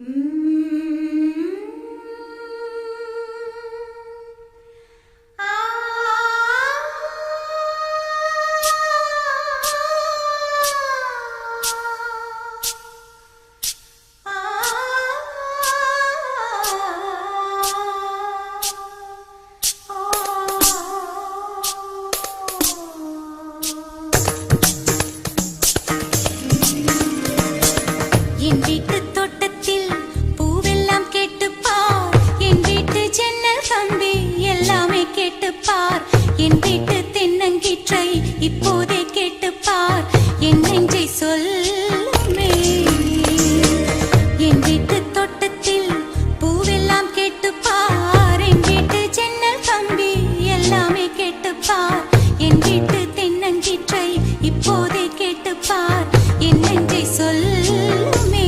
என் வீட்டு தோட்டத்தில் பூவெல்லாம் கேட்டுப்பார், என் வீட்டு ஜன்னல் கம்பி எல்லாமே கேட்டுப்பார், என் வீட்டு தென்னங்கீற்றை இப்போதே கேட்டுப்பார், என் நெஞ்சை சொல்லுமே. என் வீட்டு தோட்டத்தில் பூவெல்லாம் கேட்டுப்பார், என் வீட்டு ஜன்னல் கம்பி எல்லாமே கேட்டுப்பார், என் வீட்டு தென்னங்கீற்றை இப்போதே கேட்டுப்பார், என் நெஞ்சை சொல்லுமே.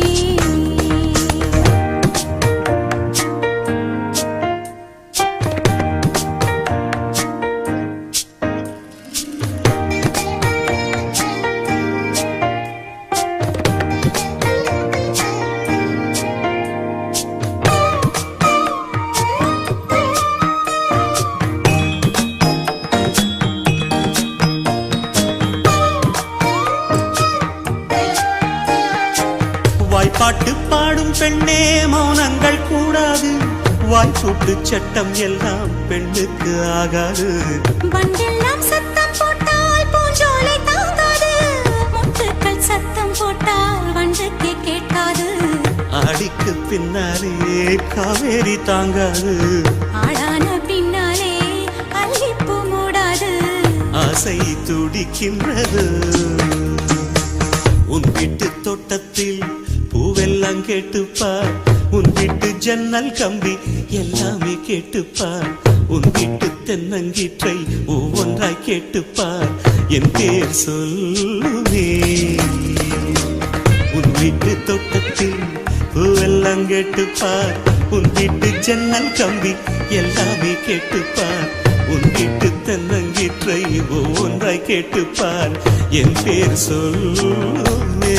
பாட்டு பாடும் பெண்ணே மௌனங்கள் கூடாது, வாய்ப்புட்டு சட்டம் எல்லாம் பெண்ணுக்கு ஆகாது. வண்டெல்லாம் சத்தம் போட்டால் பூஞ்சோலை தாங்காது, முட்டுக்கள் சத்தம் போட்டால் வண்டுக்கே கேட்காது. ஆடிக்கு பின்னாலே காவேரி தாங்காது, ஆடான பின்னாலே அல்லிப்பூ மூடாது. ஆசை துடிக்கின்றது. உன் வீட்டு தோட்டத்தில் பூவெல்லாம் கேட்டுப்பார், உன் வீட்டு ஜன்னல் கம்பி எல்லாமே கேட்டுப்பார், உன் வீட்டு தென்னங்கீற்றை ஒவ்வொன்றாய் கேட்டுப்பார், என் பேர் சொல்லுமே. உன் வீட்டு தோட்டத்தில் பூவெல்லாம் கேட்டுப்பார், உன் வீட்டு ஜன்னல் கம்பி எல்லாமே கேட்டுப்பார், உன் வீட்டு தென்னங்கீற்றை ஒவ்வொன்றாய் கேட்டுப்பார், என் பேர் சொல்லுமே.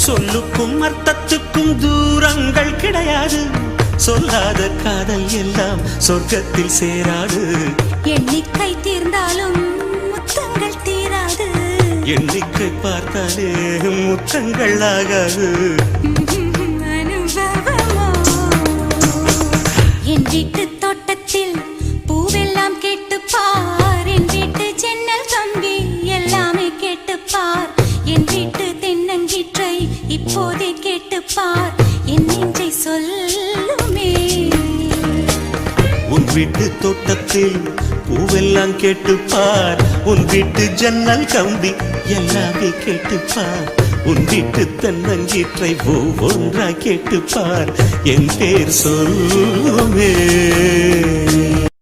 சொல்லுக்கும் அர்த்தத்துக்கும் தூரங்கள் கிடையாது, சொல்லாத காதல் எல்லாம் சொர்க்கத்தில் சேராது. எண்ணிக்கை தீர்ந்தாலும் முத்தங்கள் தீராது, எண்ணிக்கை பார்த்தாலே முத்தங்கள் ஆகாது. அனுபவமோ. என் வீட்டு தோட்டத்தில் பூவெல்லாம் கேட்டுப்பார், என் வீட்டு ஜன்னல் கம்பி எல்லாமே கேட்டுப்பார், என் வீட்டு தென்னங்கீற்றை இப்போதே கேட்டுப்பார், என் நெஞ்சை சொல்லுமே. உன் வீட்டு தோட்டத்தில் பூவெல்லாம் கேட்டுப்பார், உன் வீட்டு ஜன்னல் கம்பி எல்லாமே கேட்டுப்பார், உன் வீட்டு தென்னங்கீற்றை ஒவ்வொன்றாய் கேட்டுப்பார், என் பேர் சொல்லுமே.